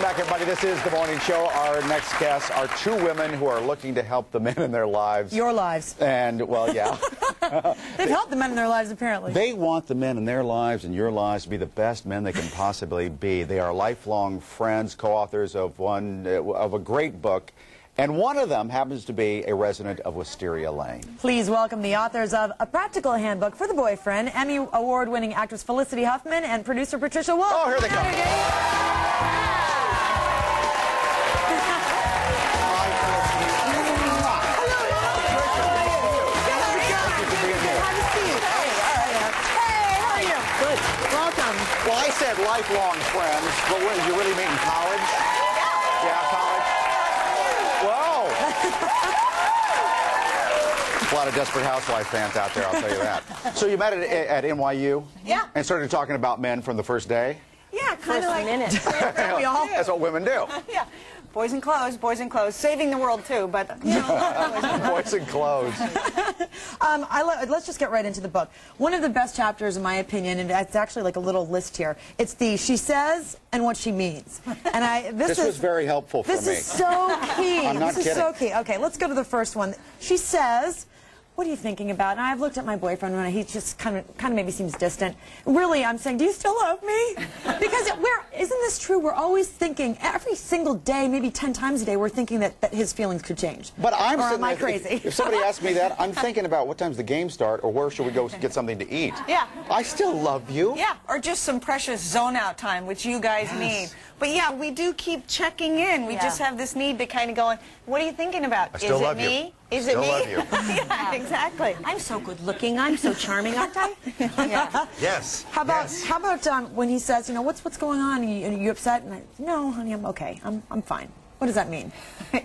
Welcome back, everybody. This is The Morning Show. Our next guests are two women who are looking to help the men in their lives. Your lives. And, well, yeah. They've helped the men in their lives, apparently. They want the men in their lives and your lives to be the best men they can possibly be. They are lifelong friends, co-authors of a great book, and one of them happens to be a resident of Wisteria Lane. Please welcome the authors of A Practical Handbook for the Boyfriend, Emmy Award-winning actress Felicity Huffman and producer Patricia Wolff. Oh, here they come. Well, I said lifelong friends, but what, did you really mean in college? Yeah, college? Whoa! A lot of Desperate Housewives fans out there, I'll tell you that. So you met at NYU? Yeah. And started talking about men from the first day? Yeah, kind of like minute. we all do. That's what women do. Yeah. Boys in clothes, saving the world too, but you know. Boys in clothes. Let's just get right into the book. One of the best chapters, in my opinion, and it's actually like a little list here. It's the she says and what she means. And this was very helpful for me. This is so key. I'm not kidding. This is so key. Okay, let's go to the first one. She says, what are you thinking about? And I've looked at my boyfriend and he just kind of maybe seems distant. Really, I'm saying, do you still love me? Because isn't this true? We're always thinking, every single day, maybe 10 times a day, we're thinking that his feelings could change. But I'm or am I crazy? If somebody asks me that, I'm thinking about what time's the game start or where should we go get something to eat. Yeah. I still love you. Yeah, or just some precious zone-out time, which you guys need. But yeah, we do keep checking in. We just have this need to kind of go, what are you thinking about? I still love me? you. Is it me? Love you. Yeah, exactly. I'm so good looking. I'm so charming, aren't I? Yeah. Yes. How about when he says, you know, what's going on? Are you upset? And no, honey, I'm okay. I'm fine. What does that mean?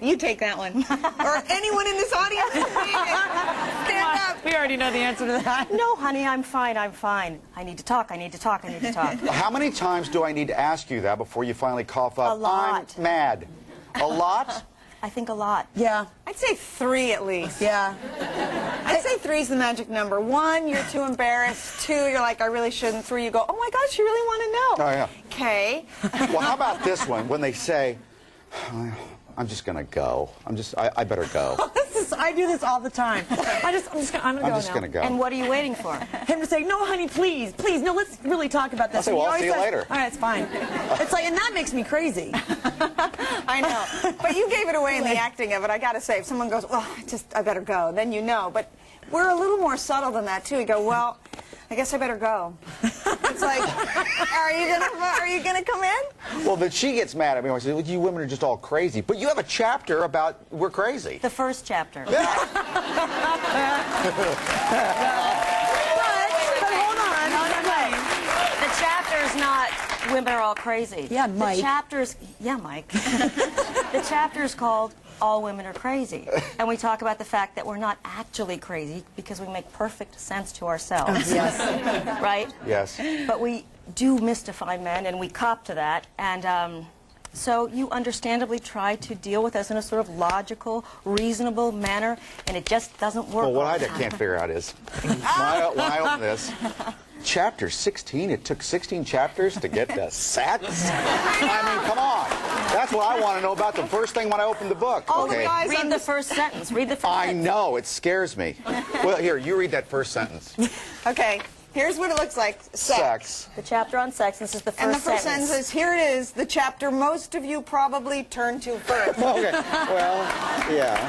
You take that one. Or anyone in this audience. Stand up. We already know the answer to that. No, honey, I'm fine. I'm fine. I need to talk. I need to talk. I need to talk. How many times do I need to ask you that before you finally cough up? A lot. I'm mad. A lot? I think a lot. Yeah. I'd say 3 at least. Yeah. I'd say 3 is the magic number. 1, you're too embarrassed. 2, you're like, I really shouldn't. 3, you go, oh my gosh, you really want to know. Oh, yeah. Okay. Well, how about this one? When they say, I'm just going to go. I better go. I do this all the time. I'm just gonna go now. And what are you waiting for? Him to say, no, honey, please, no, let's really talk about this. I'll say, well, I'll see you later. All right, it's fine. It's like, and that makes me crazy. I know. But you gave it away in the acting of it. I got to say, if someone goes, well, I better go, then you know. But we're a little more subtle than that, too. We go, well, I guess I better go. It's like, are you gonna come in? Well, then she gets mad at me when I say, well, you women are just all crazy. But you have a chapter about we're crazy. The first chapter. But hold on. The chapter's not women are all crazy. Yeah, Mike. The chapter's, yeah, Mike. The chapter's called All Women Are Crazy. And we talk about the fact that we're not actually crazy because we make perfect sense to ourselves. Yes. Right? Yes. But we do mystify men, and we cop to that. And so you understandably try to deal with us in a sort of logical, reasonable manner, and it just doesn't work. Well, what I all the time. can't figure out is, when I open this, chapter 16, it took 16 chapters to get to sex? I mean, come on. That's what I want to know about the first thing when I open the book. All the guys Read the first sentence. Read the first I sentence. know, it scares me. Well, here, you read that first sentence. Okay, here's what it looks like. Sex. The chapter on sex, this is the first And the first sentence. sentence is, here it is, the chapter most of you probably turn to first. Okay, well, yeah.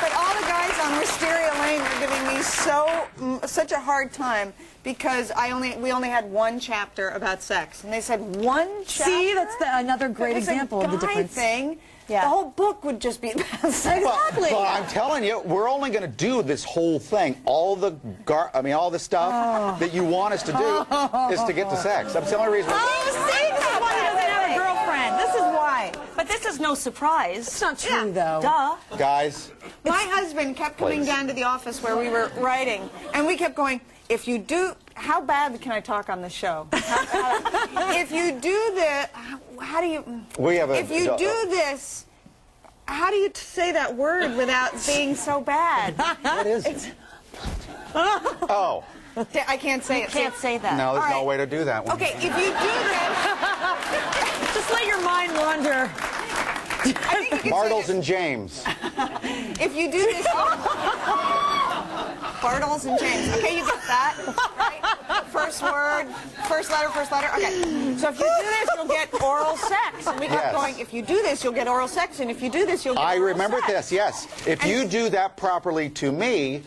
But all the guys on Wisteria Lane are giving me such a hard time because we only had 1 chapter about sex, and they said 1 chapter. See, that's another great example of the difference. Thing. Yeah. The whole book would just be about sex. Exactly. Well, I'm telling you, we're only going to do this whole thing. All the stuff that you want us to do is to get to sex. That's the only reason. Oh, see, this is why he doesn't have a girlfriend. This is why. But this is no surprise. It's not true, though. Duh. Guys. My husband kept coming down to the office where we were writing, and we kept going, if you do, how bad can I talk on the show? If you do this, how do you, if you do this, how do you say that word without being so bad? What is it? Oh. I can't say it. You can't say that. No, there's All no right. way to do that one. Okay, if you do this... mind wander. Bartles and James. If you do this... Bartles and James. Okay, you get that, right? First word, first letter, first letter. Okay. So if you do this, you'll get oral sex. And we kept going, if you do this, you'll get oral sex. And if you do this, you'll get oral sex. I remember this, yes. If you do that properly to me,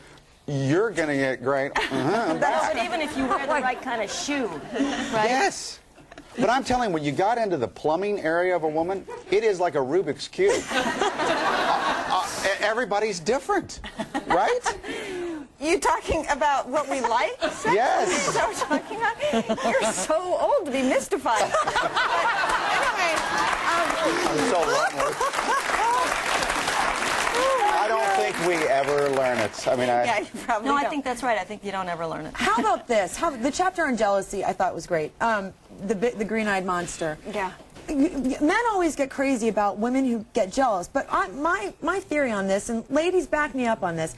you're going to get great. But even if you wear the right kind of shoe, right? Yes. But I'm telling you, when you got into the plumbing area of a woman, it is like a Rubik's Cube. Everybody's different, right? You talking about what we like? Sex? Yes. Is that what you're talking about? You're so old to be mystified. Anyway, I'm so lonely. I don't think we ever learn it. I mean, yeah, you probably don't. I think that's right. I think you don't ever learn it. How about this? The chapter on jealousy I thought was great. The green-eyed monster. Yeah. Men always get crazy about women who get jealous, but my theory on this, and ladies back me up on this,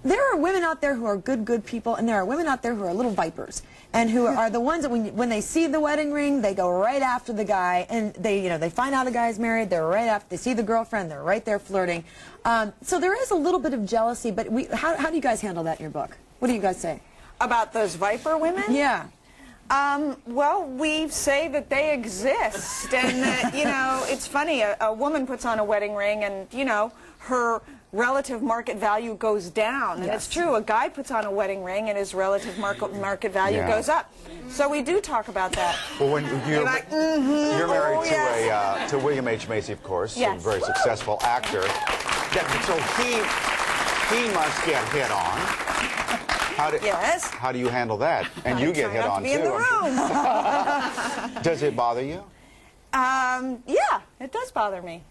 there are women out there who are good people, and there are women out there who are little vipers, and who are the ones that when they see the wedding ring, they go right after the guy, and they find out a guy's married, they're right after, they see the girlfriend, they're right there flirting. So there is a little bit of jealousy, but how do you guys handle that in your book? What do you guys say? About those viper women? Yeah. Well, we say that they exist, and that, it's funny, a woman puts on a wedding ring, and, her relative market value goes down. And it's true, a guy puts on a wedding ring and his relative market value goes up. So we do talk about that. Well, when you're like, you're married to William H. Macy, of course, a very successful actor. So he must get hit on. How do you handle that? And you get hit on too. In the room. Does it bother you? Yeah, it does bother me.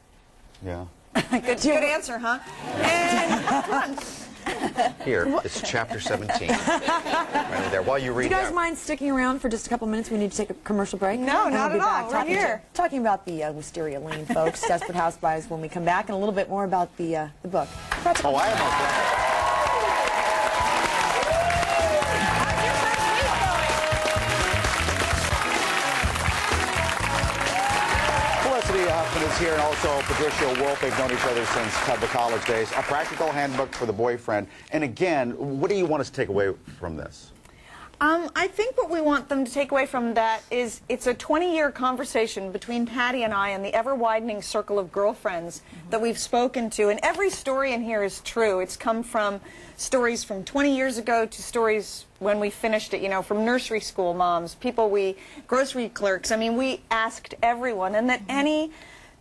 Yeah. Good answer, huh? And here, it's chapter 17. Right there. While you read that. Do you guys mind sticking around for just a couple minutes? We need to take a commercial break. No, not at all. Right here. Talking about the Wisteria Lane folks, Desperate Housewives, when we come back, and a little bit more about the book. Oh, I have no problem. Felicity Huffman is here, and also Patricia Wolff. They've known each other since the college days. A practical handbook for the boyfriend. And again, what do you want us to take away from this? I think what we want them to take away from that is it's a 20-year conversation between Patty and I and the ever-widening circle of girlfriends that we've spoken to. And every story in here is true. It's come from stories from 20 years ago to stories when we finished it, from nursery school moms, grocery clerks. I mean, we asked everyone, and that any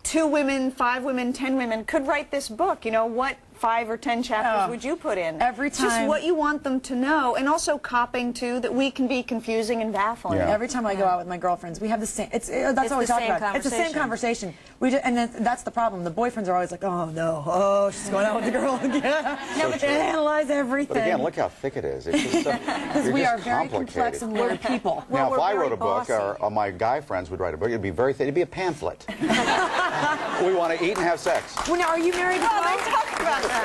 2 women, 5 women, 10 women could write this book. What 5 or 10 chapters would you put in? Every time. Just what you want them to know, and also copping too that we can be confusing and baffling. Yeah. Every time I go out with my girlfriends, we have the same. That's all we talk about. It's the same conversation. And that's the problem. The boyfriends are always like, oh no, she's going out with the girl again. So but analyze everything. But again, look how thick it is. It's just because we are very complex and weird people. Now, if I wrote a book, or my guy friends would write a book, it'd be very thin. It'd be a pamphlet. We want to eat and have sex. Well, now, are you married as well? They talk about that.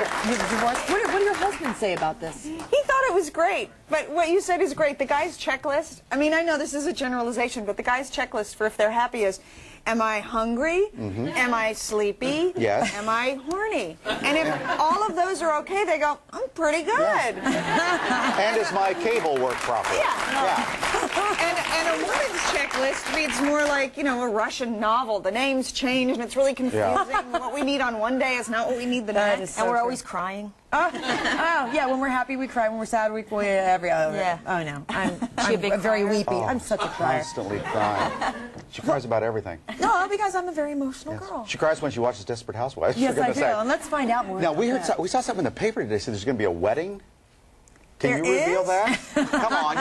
What do your husbands say about this? He thought it was great, but what you said is great. The guy's checklist, I mean, I know this is a generalization, but the guy's checklist for if they're happy is, am I hungry? Am I sleepy? Yes. Am I horny? And if all of those are okay, they go, I'm pretty good. And does my cable work properly? And a woman's checklist reads more like, a Russian novel. The names change, and it's really confusing. What we need on one day is not what we need the next. And we're always crying. Yeah, when we're happy, we cry. When we're sad, we every other. Yeah. Oh, no. I'm very weepy. I'm such a crier. Constantly crying. She cries about everything. No, because I'm a very emotional girl. She cries when she watches Desperate Housewives. Yes, I do. And let's find out more. Now, we saw something in the paper today. Said there's going to be a wedding. Can you reveal that? Come on,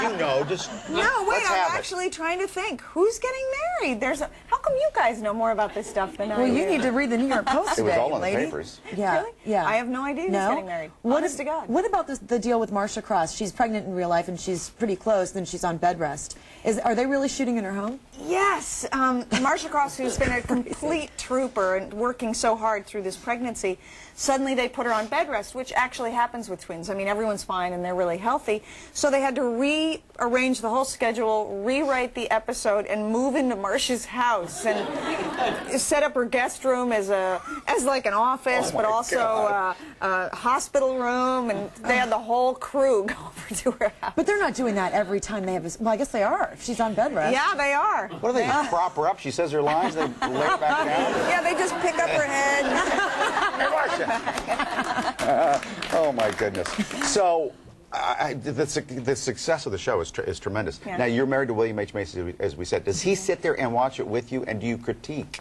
just No, wait, I'm actually trying to think. Who's getting married? How come you guys know more about this stuff than I do? Well, you need to read the New York Post today, It was all in lady. the papers. Yeah. Really? Yeah. I have no idea who's getting married. Honest to God. What about the deal with Marcia Cross? She's pregnant in real life, and she's pretty close, then she's on bed rest. Are they really shooting in her home? Yes. Marcia Cross, who's been a complete trooper and working so hard through this pregnancy, suddenly they put her on bed rest, which actually happens with twins. I mean, everyone's fine, and they're really really healthy. So they had to rearrange the whole schedule, rewrite the episode, and move into Marcia's house and set up her guest room as like an office, but also a hospital room, and they had the whole crew go over to her house. But they're not doing that every time they have a... Well, I guess they are. If she's on bed rest. Yeah, they are. What do they do? Prop her up? She says her lines, they lay her back down? Yeah, they just pick up her head. Oh, my goodness. So, the success of the show is tremendous. Yeah. Now, you're married to William H. Macy, as we said. Does he sit there and watch it with you, and do you critique?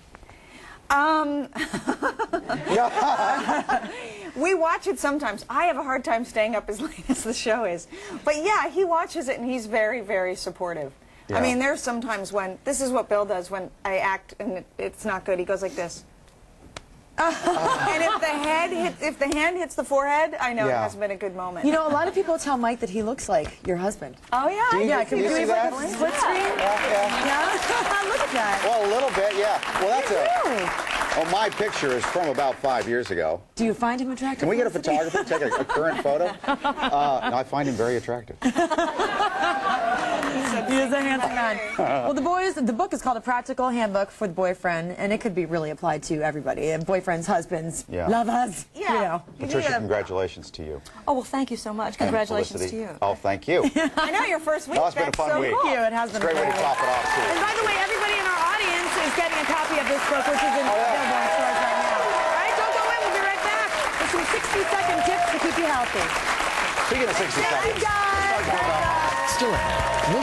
We watch it sometimes. I have a hard time staying up as late as the show is. But yeah, he watches it, and he's very, very supportive. Yeah. I mean, there's sometimes when, this is what Bill does when I act and it's not good. He goes like this. And if the hand hits the forehead, I know it hasn't been a good moment. You know, a lot of people tell Mike that he looks like your husband. Oh, yeah? Yeah, can we do like a split screen? Yeah. Look at that. Well, a little bit, yeah. Well, that's Really? Well, my picture is from about 5 years ago. Do you find him attractive? Can we get a photographer to take a current photo? No, I find him very attractive. He is a handsome man. Well, the book is called A Practical Handbook for the Boyfriend, and it could be really applied to everybody. Boyfriends, husbands, lovers, you know. Patricia, congratulations to you. Oh, well, thank you so much. Congratulations to you. Oh, thank you. I know, your first week. Oh, it's been a fun week. Thank you. It has been a great way to top it off, too. And by the way, everybody in our audience is getting a copy of this book, which is available in stores right now. All right, don't go in. We'll be right back with some 60-second tips to keep you healthy. Speaking of 60 seconds. Guys. Still ahead.